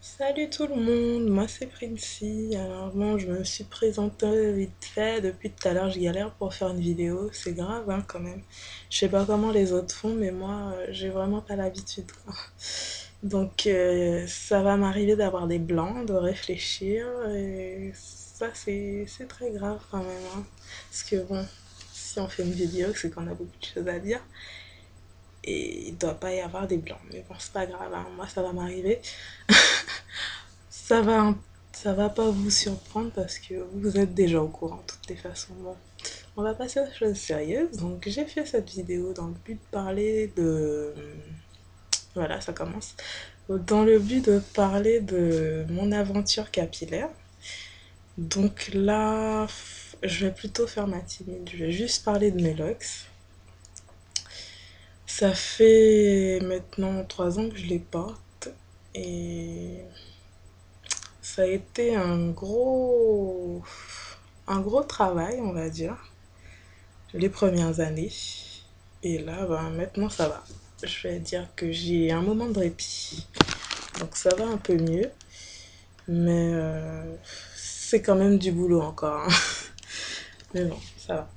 Salut tout le monde, moi c'est Princey. Alors bon, je me suis présentée vite fait. Depuis tout à l'heure, je galère pour faire une vidéo. C'est grave hein, quand même. Je sais pas comment les autres font, mais moi, j'ai vraiment pas l'habitude, quoi. Donc ça va m'arriver d'avoir des blancs, de réfléchir. Et ça, c'est très grave quand même, hein. Parce que bon, si on fait une vidéo, c'est qu'on a beaucoup de choses à dire. Et il doit pas y avoir des blancs. Mais bon, c'est pas grave, hein. Moi ça va m'arriver. Ça va, ça va pas vous surprendre parce que vous êtes déjà au courant de toutes les façons. Bon, on va passer aux choses sérieuses. Donc, j'ai fait cette vidéo dans le but de parler de. Voilà, ça commence. Dans le but de parler de mon aventure capillaire. Donc là, je vais plutôt faire ma timide. Je vais juste parler de mes locks. Ça fait maintenant 3 ans que je les porte. Et ça a été un gros travail, on va dire, les premières années. Et là, ben, maintenant, ça va. Je vais dire que j'ai un moment de répit. Donc ça va un peu mieux. Mais c'est quand même du boulot encore, hein. Mais bon, ça va.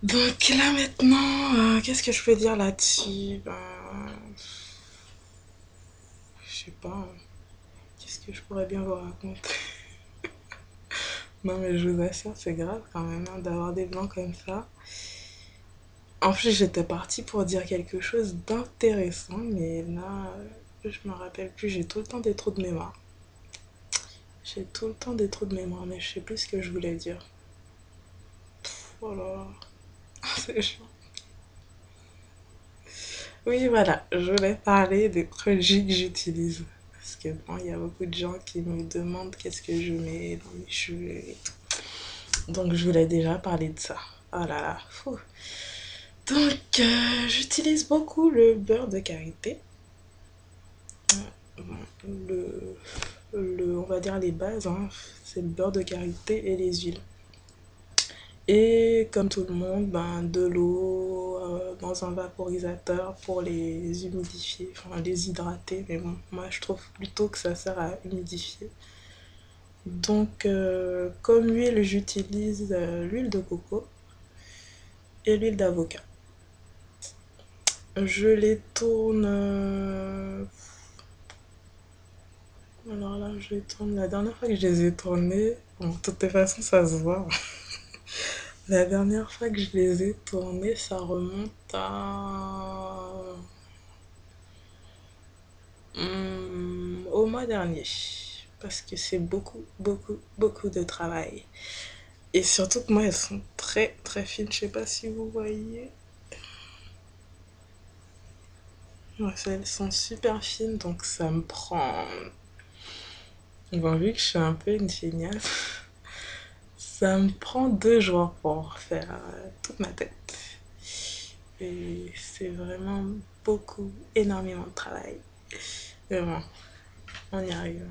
Donc là maintenant, qu'est-ce que je peux dire là-dessus? Ben, je sais pas, hein. Qu'est-ce que je pourrais bien vous raconter? Non mais je vous assure, c'est grave quand même hein, d'avoir des blancs comme ça. En plus, j'étais partie pour dire quelque chose d'intéressant, mais là, je me rappelle plus. J'ai tout le temps des trous de mémoire. J'ai tout le temps des trous de mémoire, mais je sais plus ce que je voulais dire. Oh là là, c'est chiant. Oui, voilà, je voulais parler des produits que j'utilise. Parce que bon, il y a beaucoup de gens qui me demandent qu'est-ce que je mets dans mes cheveux et tout. Donc, je voulais déjà parler de ça. Oh là là, fou. Donc, j'utilise beaucoup le beurre de karité. Le, on va dire les bases, hein, c'est le beurre de karité et les huiles. Et comme tout le monde, ben, de l'eau dans un vaporisateur pour les humidifier, enfin les hydrater. Mais bon, moi je trouve plutôt que ça sert à humidifier. Donc, comme huile, j'utilise l'huile de coco et l'huile d'avocat. Je les tourne. Alors là, je les tourne. La dernière fois que je les ai tournés, bon, de toute façon, ça se voit. La dernière fois que je les ai tournés, ça remonte à au mois dernier. Parce que c'est beaucoup, beaucoup, beaucoup de travail. Et surtout que moi, elles sont très, très fines. Je sais pas si vous voyez. Ouais, elles sont super fines, donc ça me prend. Bon, vu que je suis un peu une feignasse, ça me prend 2 jours pour faire toute ma tête. Et c'est vraiment beaucoup, énormément de travail. Mais bon, on y arrive.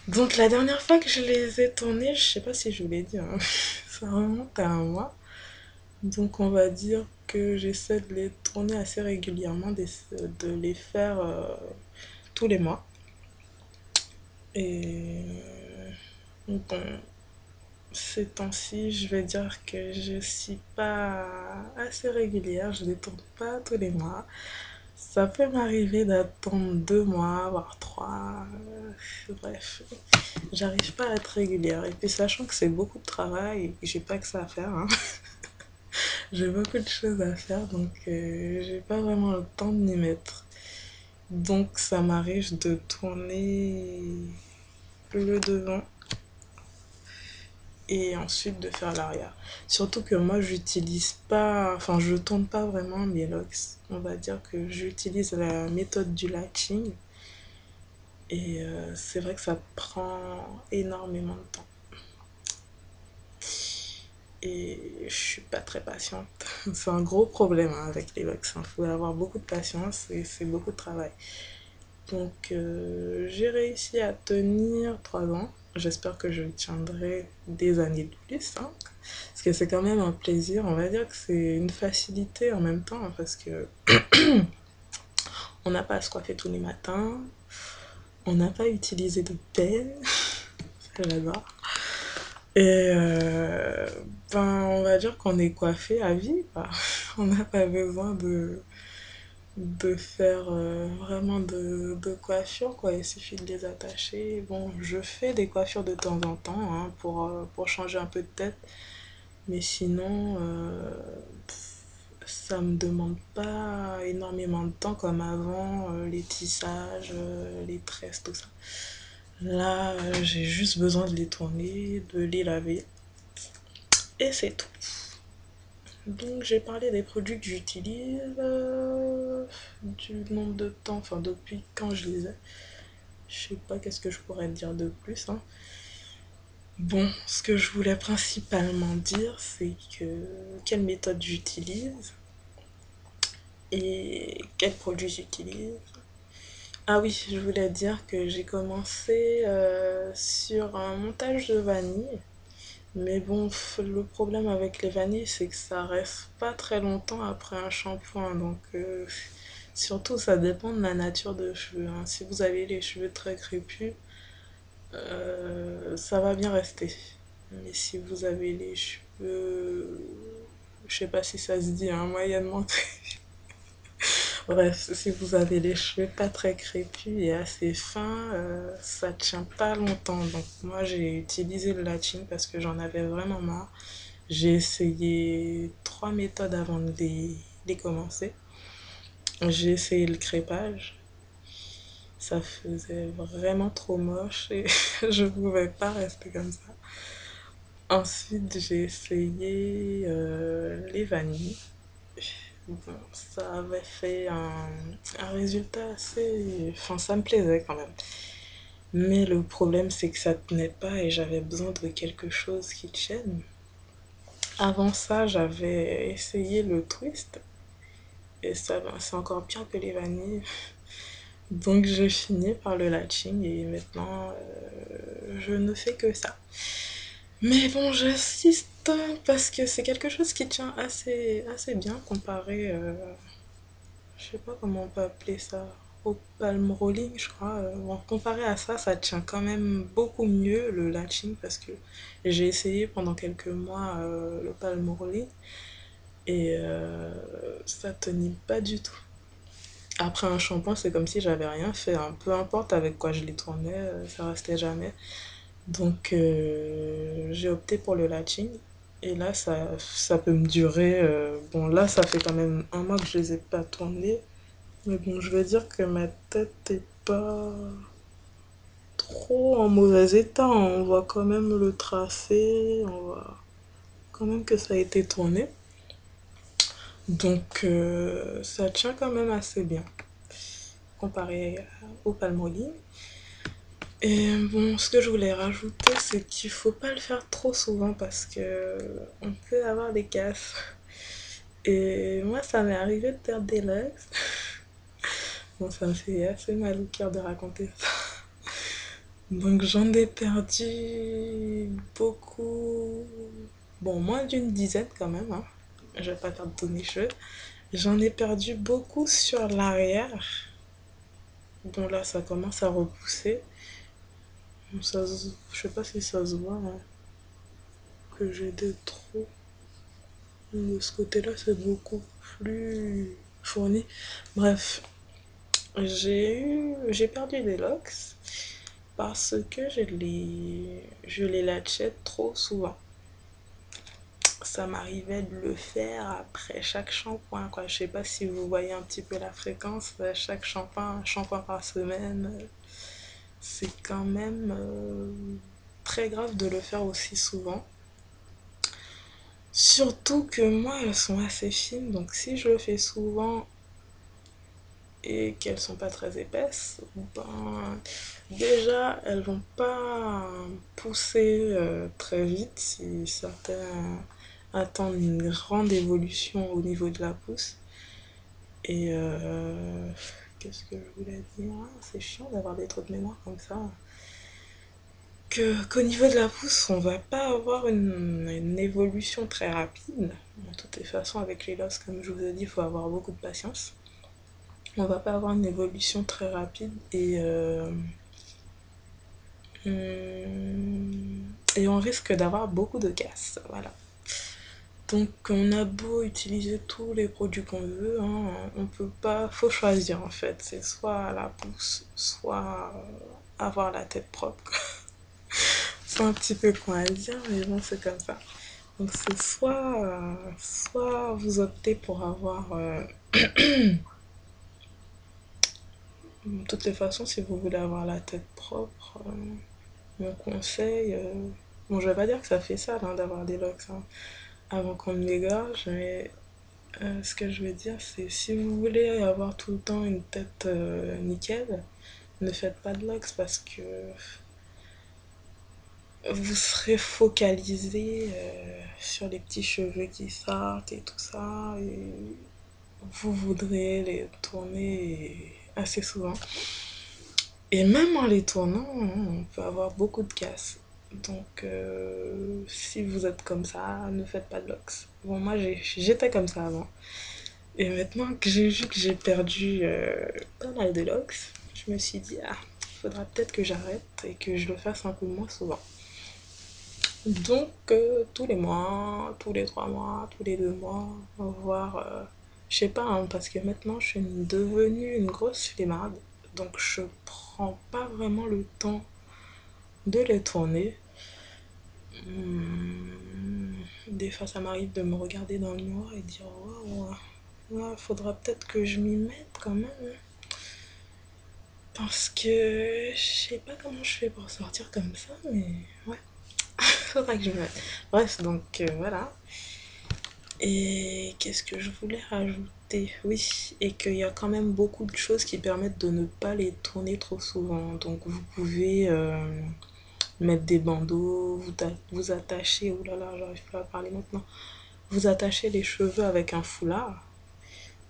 Donc la dernière fois que je les ai tournés, je sais pas si je vous l'ai dit, hein, ça remonte à un mois. Donc on va dire que j'essaie de les tourner assez régulièrement, de les faire tous les mois. Et bon, ces temps-ci, je vais dire que je suis pas assez régulière, je les tourne pas tous les mois. Ça peut m'arriver d'attendre 2 mois, voire trois. Bref, j'arrive pas à être régulière. Et puis sachant que c'est beaucoup de travail et que j'ai pas que ça à faire, hein. J'ai beaucoup de choses à faire, donc j'ai pas vraiment le temps de m'y mettre. Donc ça m'arrive de tourner le devant et ensuite de faire l'arrière. Surtout que moi j'utilise pas, enfin je tourne pas vraiment mes locks. On va dire que j'utilise la méthode du latching et c'est vrai que ça prend énormément de temps. Et je suis pas très patiente. C'est un gros problème hein, avec les locks. Il faut avoir beaucoup de patience et c'est beaucoup de travail. Donc j'ai réussi à tenir 3 ans. J'espère que je tiendrai des années de plus, hein. Parce que c'est quand même un plaisir. On va dire que c'est une facilité en même temps. Hein, parce que on n'a pas à se coiffer tous les matins. On n'a pas utilisé de peigne, ça j'adore. Et ben, on va dire qu'on est coiffé à vie, quoi. On n'a pas besoin de faire vraiment de coiffure, quoi. Il suffit de les attacher. Bon, je fais des coiffures de temps en temps hein, pour changer un peu de tête. Mais sinon, ça me demande pas énormément de temps comme avant, les tissages, les tresses, tout ça. Là, j'ai juste besoin de les tourner, de les laver, et c'est tout. Donc j'ai parlé des produits que j'utilise, du nombre de temps, enfin depuis quand je les ai. Je sais pas qu'est-ce que je pourrais dire de plus, hein. Bon, ce que je voulais principalement dire, c'est que quelle méthode j'utilise et quels produits j'utilise. Ah oui, je voulais dire que j'ai commencé sur un montage de vanille. Mais bon, le problème avec les vanilles, c'est que ça reste pas très longtemps après un shampoing. Donc, surtout, ça dépend de la nature de cheveux, hein. Si vous avez les cheveux très crépus, ça va bien rester. Mais si vous avez les cheveux, je sais pas si ça se dit, hein, moyennement. Bref, si vous avez les cheveux pas très crépus et assez fins, ça tient pas longtemps. Donc moi j'ai utilisé le latching parce que j'en avais vraiment marre. J'ai essayé trois méthodes avant de les commencer. J'ai essayé le crépage. Ça faisait vraiment trop moche et je pouvais pas rester comme ça. Ensuite, j'ai essayé les vanilles. Bon, ça avait fait un résultat assez... Enfin, ça me plaisait quand même. Mais le problème, c'est que ça tenait pas et j'avais besoin de quelque chose qui tienne. Avant ça, j'avais essayé le twist. Et ça, ben, c'est encore pire que les vanilles. Donc, j'ai fini par le latching et maintenant, je ne fais que ça. Mais bon, j'insiste parce que c'est quelque chose qui tient assez bien comparé je sais pas comment on peut appeler ça, au palm rolling, je crois. Bon, comparé à ça, ça tient quand même beaucoup mieux le latching parce que j'ai essayé pendant quelques mois le palm rolling et ça tenait pas du tout. Après un shampoing, c'est comme si j'avais rien fait, hein. Peu importe avec quoi je les tournais, ça restait jamais. Donc j'ai opté pour le latching. Et là, ça peut me durer. Bon, là, ça fait quand même un mois que je les ai pas tournés. Mais bon, je veux dire que ma tête est pas trop en mauvais état. On voit quand même le tracé, on voit quand même que ça a été tourné. Donc ça tient quand même assez bien comparé au palmolive. Et bon, ce que je voulais rajouter, c'est qu'il faut pas le faire trop souvent parce que on peut avoir des casses. Et moi, ça m'est arrivé de perdre des legs. Bon, ça me fait assez mal au cœur de raconter ça. Donc j'en ai perdu beaucoup. Bon, moins d'une dizaine quand même, hein. Je vais pas perdre tous mes cheveux. J'en ai perdu beaucoup sur l'arrière. Bon, là, ça commence à repousser. Bon, je sais pas si ça se voit, hein, que j'ai des trous. De ce côté-là, c'est beaucoup plus fourni. Bref, j'ai perdu des locks parce que je les latchais trop souvent. Ça m'arrivait de le faire après chaque shampoing, quoi. Je sais pas si vous voyez un petit peu la fréquence, chaque shampoing, un shampoing par semaine, c'est quand même très grave de le faire aussi souvent. Surtout que moi, elles sont assez fines, donc si je le fais souvent et qu'elles sont pas très épaisses, ben déjà elles vont pas pousser très vite si certains attendent une grande évolution au niveau de la pousse. Et qu'est-ce que je voulais dire? Ah, c'est chiant d'avoir des trous de mémoire comme ça. Qu'au niveau de la pousse, on va pas avoir une évolution très rapide. De toute façon, avec les losses, comme je vous ai dit, il faut avoir beaucoup de patience. On va pas avoir une évolution très rapide et Et on risque d'avoir beaucoup de casse, voilà. Donc on a beau utiliser tous les produits qu'on veut, hein, on peut pas, faut choisir en fait. C'est soit la pousse, soit avoir la tête propre. C'est un petit peu con à dire, mais bon c'est comme ça. Donc c'est soit vous optez pour avoir, de toutes les façons, si vous voulez avoir la tête propre, mon conseil, bon je vais pas dire que ça fait ça hein, d'avoir des locks hein, avant qu'on me l'égorge, mais ce que je veux dire, c'est si vous voulez avoir tout le temps une tête nickel, ne faites pas de locks parce que vous serez focalisé sur les petits cheveux qui sortent et tout ça, et vous voudrez les tourner assez souvent. Et même en les tournant, on peut avoir beaucoup de casse. Donc, si vous êtes comme ça, ne faites pas de locks. Bon, moi, j'étais comme ça avant. Et maintenant que j'ai vu que j'ai perdu pas mal de locks, je me suis dit, ah, il faudra peut-être que j'arrête et que je le fasse un peu moins souvent. Donc, tous les mois, tous les 3 mois, tous les 2 mois, voire, je sais pas, hein, parce que maintenant je suis devenue une grosse flemmarde, donc je prends pas vraiment le temps de les tourner. Des fois, ça m'arrive de me regarder dans le miroir et dire, waouh, ouais, faudra peut-être que je m'y mette quand même. Parce que je sais pas comment je fais pour sortir comme ça, mais ouais, faudra que je me mette. Bref, donc voilà. Et qu'est-ce que je voulais rajouter? Oui, et qu'il y a quand même beaucoup de choses qui permettent de ne pas les tourner trop souvent. Donc vous pouvez mettre des bandeaux, vous attacher, oh là là, j'arrive pas à parler maintenant, vous attachez les cheveux avec un foulard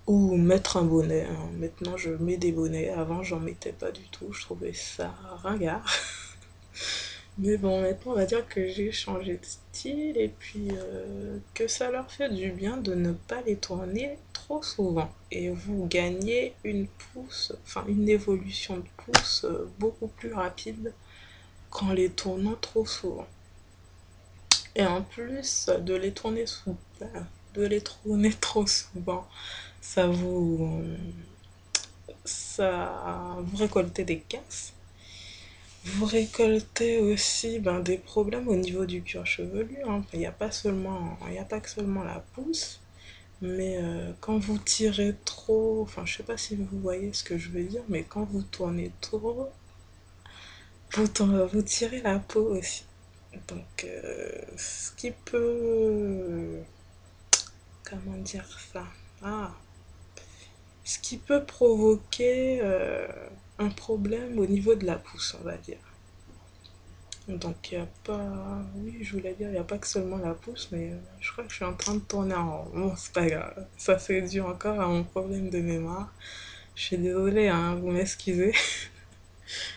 ou mettre un bonnet, hein. Maintenant je mets des bonnets, avant j'en mettais pas du tout, je trouvais ça ringard. Mais bon, maintenant, on va dire que j'ai changé de style et puis que ça leur fait du bien de ne pas les tourner trop souvent. Et vous gagnez une pousse, enfin une évolution de pouce beaucoup plus rapide qu'en les tournant trop souvent. Et en plus de les tourner trop souvent, ça vous récoltez des casses. Vous récoltez aussi ben, des problèmes au niveau du cuir chevelu, hein. Il n'y a pas que seulement la pousse, mais quand vous tirez trop, enfin je sais pas si vous voyez ce que je veux dire, mais quand vous tournez trop, vous tirez la peau aussi. Donc ce qui peut, comment dire ça? Ah, ce qui peut provoquer un problème au niveau de la pousse, on va dire. Donc, il n'y a pas. Oui, je voulais dire, il n'y a pas que seulement la pousse, mais je crois que je suis en train de tourner en rond. Bon, c'est pas grave. Ça se réduit encore à mon problème de mémoire. Je suis désolée, hein, vous m'excusez.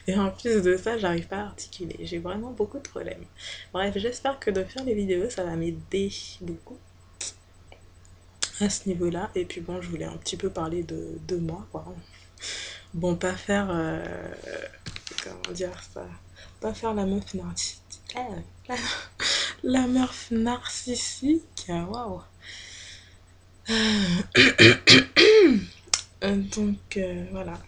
Et en plus de ça, j'arrive pas à articuler. J'ai vraiment beaucoup de problèmes. Bref, j'espère que de faire les vidéos, ça va m'aider beaucoup à ce niveau-là. Et puis bon, je voulais un petit peu parler de moi, quoi. Bon, pas faire. Comment dire ça? Pas faire la meuf narcissique. La meuf narcissique, waouh. Donc voilà,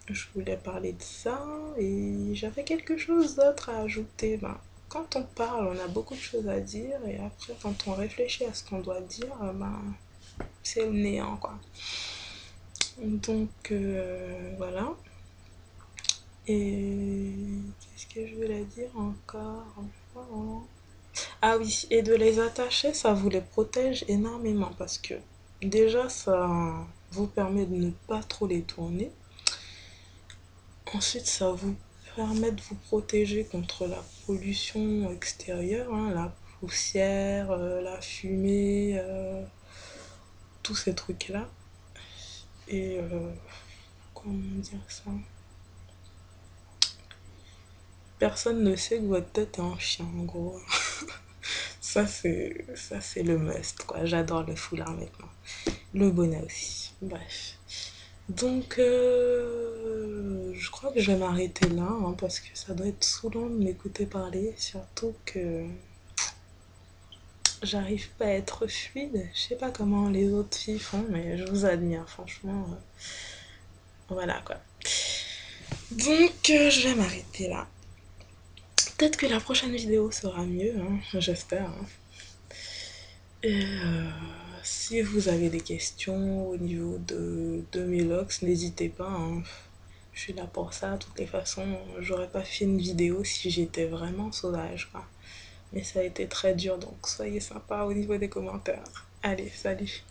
je voulais parler de ça et j'avais quelque chose d'autre à ajouter. Ben, quand on parle, on a beaucoup de choses à dire et après, quand on réfléchit à ce qu'on doit dire, ben, c'est le néant quoi. Donc voilà. Et qu'est-ce que je voulais dire encore? Ah oui, et de les attacher, ça vous les protège énormément parce que déjà, ça vous permet de ne pas trop les tourner. Ensuite, ça vous permet de vous protéger contre la pollution extérieure, hein, la poussière, la fumée, tous ces trucs-là. Et comment dire ça? Personne ne sait que votre tête est un chien, en gros. Ça c'est le must, quoi. J'adore le foulard maintenant. Le bonnet aussi. Bref. Donc, je crois que je vais m'arrêter là, hein, parce que ça doit être saoulant de m'écouter parler, surtout que j'arrive pas à être fluide. Je sais pas comment les autres filles font, mais je vous admire, franchement. Voilà quoi. Donc, je vais m'arrêter là. Peut-être que la prochaine vidéo sera mieux, hein, j'espère, hein. Et si vous avez des questions au niveau de mes locks, n'hésitez pas, hein. Je suis là pour ça. De toutes les façons, j'aurais pas fait une vidéo si j'étais vraiment sauvage, quoi. Mais ça a été très dur, donc soyez sympa au niveau des commentaires. Allez, salut!